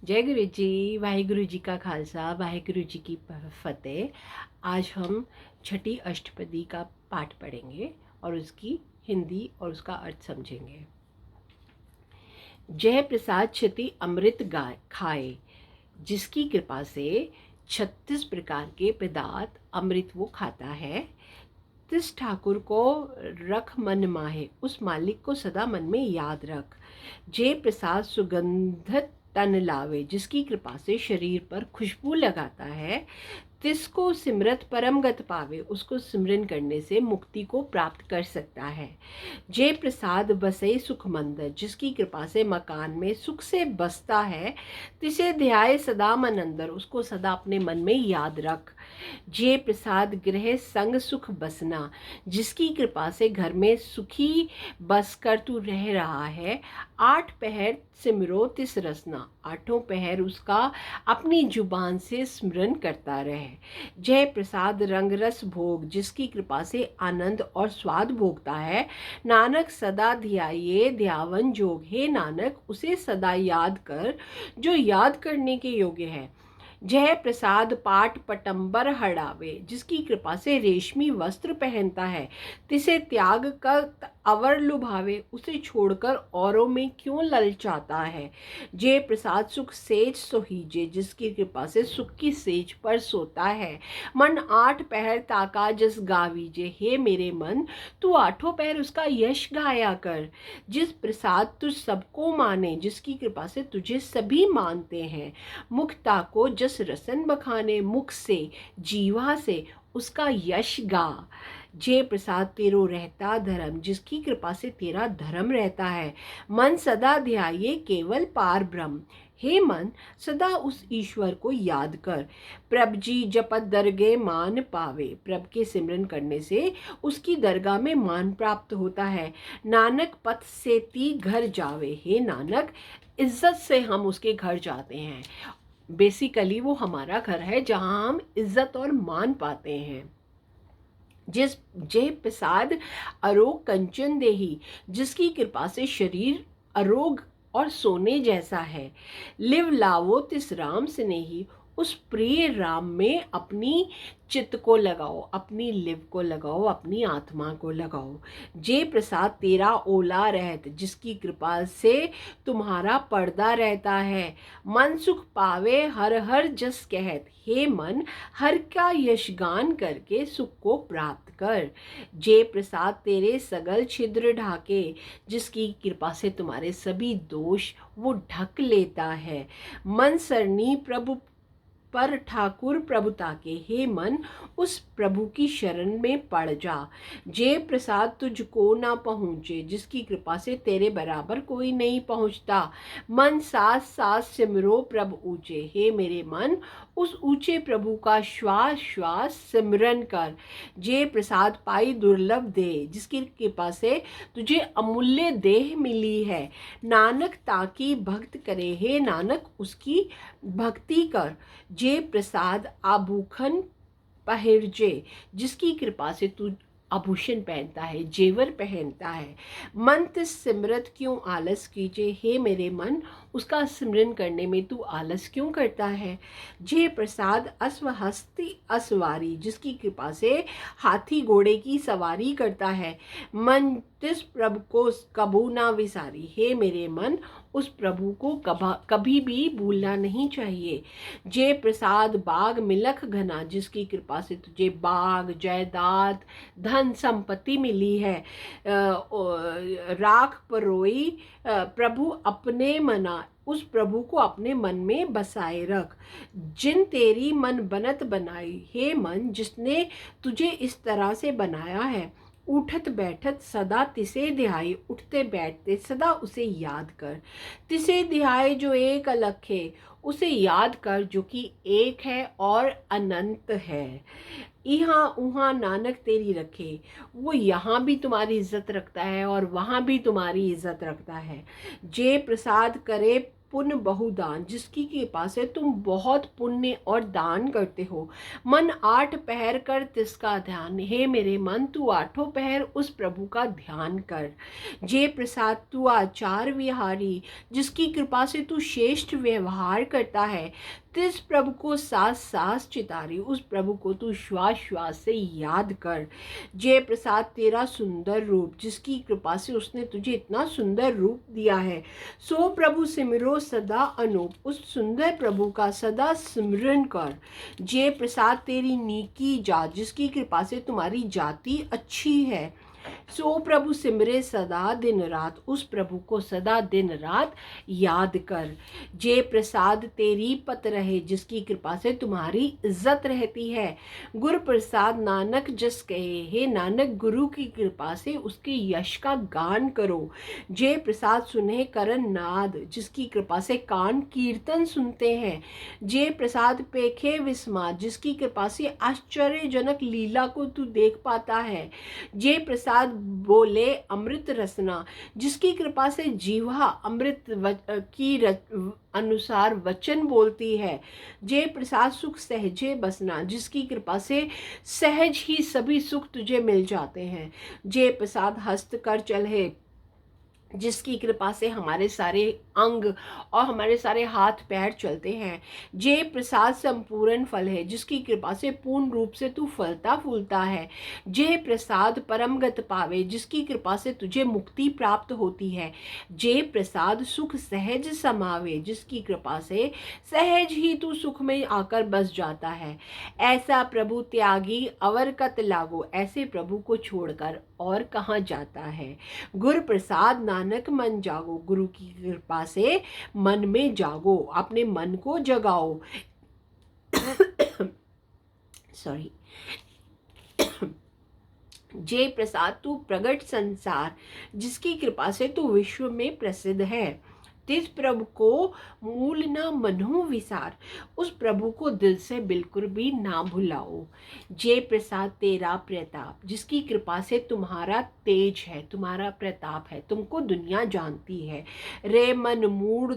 जय गुरु जी। वाहिगुरु जी का खालसा, वाहिगुरु जी की फतेह। आज हम छठी अष्टपदी का पाठ पढ़ेंगे और उसकी हिंदी और उसका अर्थ समझेंगे। जय प्रसाद क्षति अमृत गाय खाए, जिसकी कृपा से 36 प्रकार के पदार्थ अमृत वो खाता है। तिस ठाकुर को रख मन माहे, उस मालिक को सदा मन में याद रख। जय प्रसाद सुगंधित तन लावे, जिसकी कृपा से शरीर पर खुशबू लगाता है। तिसको सिमरत परम गत पावे, उसको सिमरन करने से मुक्ति को प्राप्त कर सकता है। जय प्रसाद बसे सुख मंदिर, जिसकी कृपा से मकान में सुख से बसता है। तिसे ध्याय सदा मन अंदर, उसको सदा अपने मन में याद रख। जय प्रसाद गृह संग सुख बसना, जिसकी कृपा से घर में सुखी बस कर तू रह रहा है। 8 पहर सिमरो तिस रसना, आठों पहर उसका अपनी जुबान से स्मरण करता रहे। जय प्रसाद रंग रस भोग, जिसकी कृपा से आनंद और स्वाद भोगता है। नानक सदा ध्याये ध्यावन जोग, हे नानक उसे सदा याद कर जो याद करने के योग्य है। जय प्रसाद पाट पटंबर हड़ावे, जिसकी कृपा से रेशमी वस्त्र पहनता है। तिसे त्याग कर अवर लुभावे, उसे छोड़कर औरों में क्यों ललचाता है। जय प्रसाद सुख सेज सोहीजे, जिसकी कृपा से सुख की सेज पर सोता है। मन 8 पहर ताका जस गावीजे, हे मेरे मन तू आठों पहर उसका यश गाया कर। जिस प्रसाद तुझ सबको माने, जिसकी कृपा से तुझे सभी मानते हैं। मुक्ता को जस रसन बखाने, मुख से जीवा से उसका यश गा। जय प्रसाद तेरो रहता धर्म, जिसकी कृपा से तेरा धर्म रहता है। मन सदा ध्याये केवल पार ब्रह्म, हे मन सदा उस ईश्वर को याद कर। प्रभ जी जपत दरगे मान पावे, प्रभ के सिमरन करने से उसकी दरगाह में मान प्राप्त होता है। नानक पथ से ती घर जावे, हे नानक इज्जत से हम उसके घर जाते हैं। बेसिकली वो हमारा घर है जहाँ हम इज्जत और मान पाते हैं। जिस जय प्रसाद अरोग कंचन देही, जिसकी कृपा से शरीर अरोग और सोने जैसा है। लिव लावो तिस राम स्नेही, उस प्रिय राम में अपनी चित्त को लगाओ, अपनी लिव को लगाओ, अपनी आत्मा को लगाओ। जय प्रसाद तेरा ओला रहत, जिसकी कृपा से तुम्हारा पर्दा रहता है। मन सुख पावे हर हर जस कहत, हे मन हर का यशगान करके सुख को प्राप्त कर। जय प्रसाद तेरे सगल छिद्र ढाके, जिसकी कृपा से तुम्हारे सभी दोष वो ढक लेता है। मन सरनी प्रभु पर ठाकुर प्रभुता के, हे मन उस प्रभु की शरण में पड़ जा। जय प्रसाद तुझको ना पहुँचे, जिसकी कृपा से तेरे बराबर कोई नहीं पहुँचता। मन सास सास सिमरो प्रभु ऊंचे, हे मेरे मन उस ऊंचे प्रभु का श्वास श्वास सिमरन कर। जय प्रसाद पाई दुर्लभ देह, जिसकी कृपा से तुझे अमूल्य देह मिली है। नानक ताकि भक्त करे, हे नानक उसकी भक्ति कर। जय प्रसाद आभूषण पहिरजे, जिसकी कृपा से तू आभूषण पहनता है, जेवर पहनता है। मन तिस सिमरत क्यों आलस कीजे, हे मेरे मन उसका सिमरन करने में तू आलस क्यों करता है। जय प्रसाद अश्वहस्ती असवारी, जिसकी कृपा से हाथी घोड़े की सवारी करता है। मन तिस प्रभु को कबू ना विसारी, हे मेरे मन उस प्रभु को कभी भी भूलना नहीं चाहिए। जय प्रसाद बाग मिलख घना, जिसकी कृपा से तुझे बाग जायदाद धन संपत्ति मिली है। राख परोई प्रभु अपने मना, उस प्रभु को अपने मन में बसाए रख। जिन तेरी मन बनत बनाई, हे मन जिसने तुझे इस तरह से बनाया है। उठत बैठत सदा तिसे ध्याई, उठते बैठते सदा उसे याद कर। तिसे ध्याए जो एक अलख है, उसे याद कर जो कि एक है और अनंत है। यहाँ उहाँ नानक तेरी रखे, वो यहाँ भी तुम्हारी इज्जत रखता है और वहाँ भी तुम्हारी इज्जत रखता है। जय प्रसाद करे पुण्य बहुदान, जिसकी कृपा से तुम बहुत पुण्य और दान करते हो। मन 8 पहर कर तिसका ध्यान, हे मेरे मन तू 8 पहर उस प्रभु का ध्यान कर। जे प्रसाद तू आचार विहारी, जिसकी कृपा से तू श्रेष्ठ व्यवहार करता है। तिस प्रभु को सास सास चितारी, उस प्रभु को तू श्वास श्वास से याद कर। जय प्रसाद तेरा सुंदर रूप, जिसकी कृपा से उसने तुझे इतना सुंदर रूप दिया है। सो प्रभु सिमरो सदा अनूप, उस सुंदर प्रभु का सदा सिमरन कर। जय प्रसाद तेरी नीकी जात, जिसकी कृपा से तुम्हारी जाति अच्छी है। सो प्रभु सिमरे सदा दिन रात, उस प्रभु को सदा दिन रात याद कर। जे प्रसाद तेरी पत रहे, जिसकी कृपा से तुम्हारी इज्जत रहती है। गुरु प्रसाद नानक जस कहे, हे नानक गुरु की कृपा से उसके यश का गान करो। जे प्रसाद सुने करन नाद, जिसकी कृपा से कान कीर्तन सुनते हैं। जे प्रसाद पेखे विस्माद, जिसकी कृपा से आश्चर्यजनक लीला को तू देख पाता है। जे प्रसाद बोले अमृत रसना, जिसकी कृपा से जीवा अमृत की अनुसार वचन बोलती है। जे प्रसाद सुख सहजे बसना, जिसकी कृपा से सहज ही सभी सुख तुझे मिल जाते हैं। जे प्रसाद हस्त कर चले, जिसकी कृपा से हमारे सारे अंग और हमारे सारे हाथ पैर चलते हैं। जे प्रसाद संपूर्ण फल है, जिसकी कृपा से पूर्ण रूप से तू फलता फूलता है। जे प्रसाद परम गत पावे, जिसकी कृपा से तुझे मुक्ति प्राप्त होती है। जे प्रसाद सुख सहज समावे, जिसकी कृपा से सहज ही तू सुख में आकर बस जाता है। ऐसा प्रभु त्यागी अवर कत लागो, ऐसे प्रभु को छोड़कर और कहाँ जाता है। गुरु प्रसाद नानक मन जागो, गुरु की कृपा से मन में जागो, अपने मन को जगाओ। सॉरी। जय प्रसाद तू प्रगट संसार, जिसकी कृपा से तू विश्व में प्रसिद्ध है। तिस प्रभु को मूल न मनो विसार, उस प्रभु को दिल से बिल्कुल भी ना भुलाओ। जय प्रसाद तेरा प्रताप, जिसकी कृपा से तुम्हारा तेज है, तुम्हारा प्रताप है, तुमको दुनिया जानती है। रे मन मूड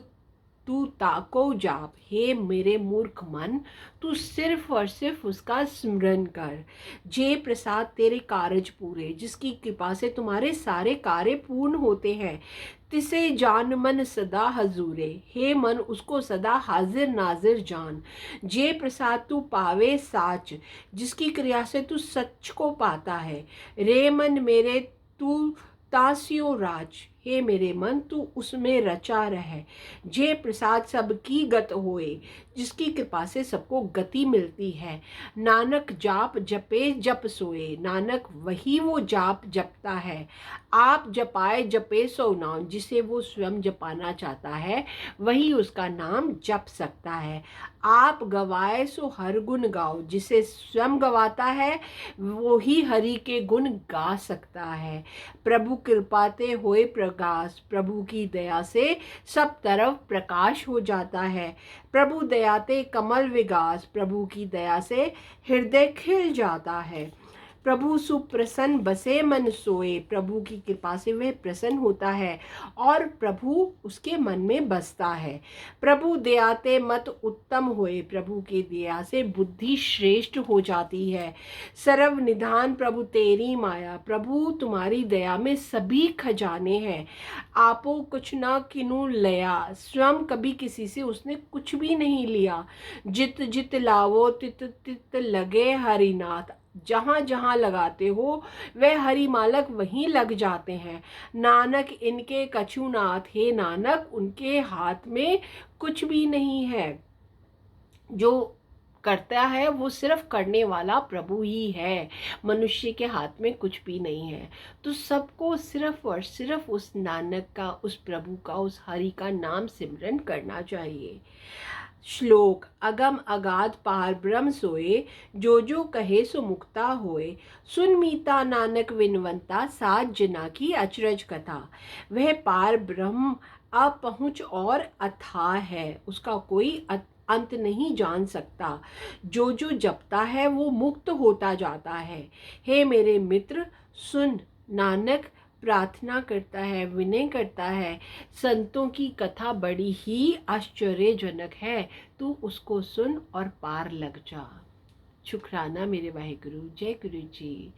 तू ताको जाप, हे मेरे मूर्ख मन तू सिर्फ और सिर्फ उसका स्मरण कर। जय प्रसाद तेरे कारज पूरे, जिसकी कृपा से तुम्हारे सारे कार्य पूर्ण होते हैं। तिसे जान मन सदा हजूरे, हे मन उसको सदा हाजिर नाजिर जान। जय प्रसाद तू पावे साच, जिसकी क्रिया से तू सच को पाता है। रे मन मेरे तू तासियो राज, हे मेरे मन तू उसमें रचा रहे। जय प्रसाद सबकी गत होए, जिसकी कृपा से सबको गति मिलती है। नानक जाप जपे जप सोए, नानक वही वो जाप जपता है। आप जपाए जपे सो नाम, जिसे वो स्वयं जपाना चाहता है वही उसका नाम जप सकता है। आप गवाए सो हर गुण गाओ, जिसे स्वयं गवाता है वो ही हरि के गुण गा सकता है। प्रभु कृपाते होए प्रकाश, प्रभु की दया से सब तरफ प्रकाश हो जाता है। प्रभु दयाते कमल विगास, प्रभु की दया से हृदय खिल जाता है। प्रभु सुप्रसन्न बसे मन सोए, प्रभु की कृपा से वह प्रसन्न होता है और प्रभु उसके मन में बसता है। प्रभु दयाते मत उत्तम होए, प्रभु की दया से बुद्धि श्रेष्ठ हो जाती है। सर्व निधान प्रभु तेरी माया, प्रभु तुम्हारी दया में सभी खजाने हैं। आपो कुछ ना किनु लया, स्वयं कभी किसी से उसने कुछ भी नहीं लिया। जित जित लावो तित तित लगे हरिनाथ, जहाँ जहाँ लगाते हो वह हरि मालक वहीं लग जाते हैं। नानक इनके कछुनाथ, हे नानक उनके हाथ में कुछ भी नहीं है। जो करता है वो सिर्फ करने वाला प्रभु ही है, मनुष्य के हाथ में कुछ भी नहीं है। तो सबको सिर्फ और सिर्फ उस नानक का, उस प्रभु का, उस हरि का नाम सिमरन करना चाहिए। श्लोक। अगम अगाध पार ब्रह्म सोए, जो जो कहे सो मुक्ता होए। सुन मीता नानक विनवंता, सात जना की अचरज कथा। वह पार ब्रह्म अपहुँच और अथाह है, उसका कोई अंत नहीं जान सकता। जो जो जपता है वो मुक्त होता जाता है। हे मेरे मित्र सुन, नानक प्रार्थना करता है, विनय करता है, संतों की कथा बड़ी ही आश्चर्यजनक है, तू उसको सुन और पार लग जा। शुक्राना मेरे वाहेगुरु। जय गुरु जी।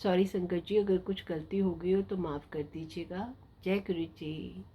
सॉरी संगत जी, अगर कुछ गलती हो गई हो तो माफ़ कर दीजिएगा। जय गुरु जी।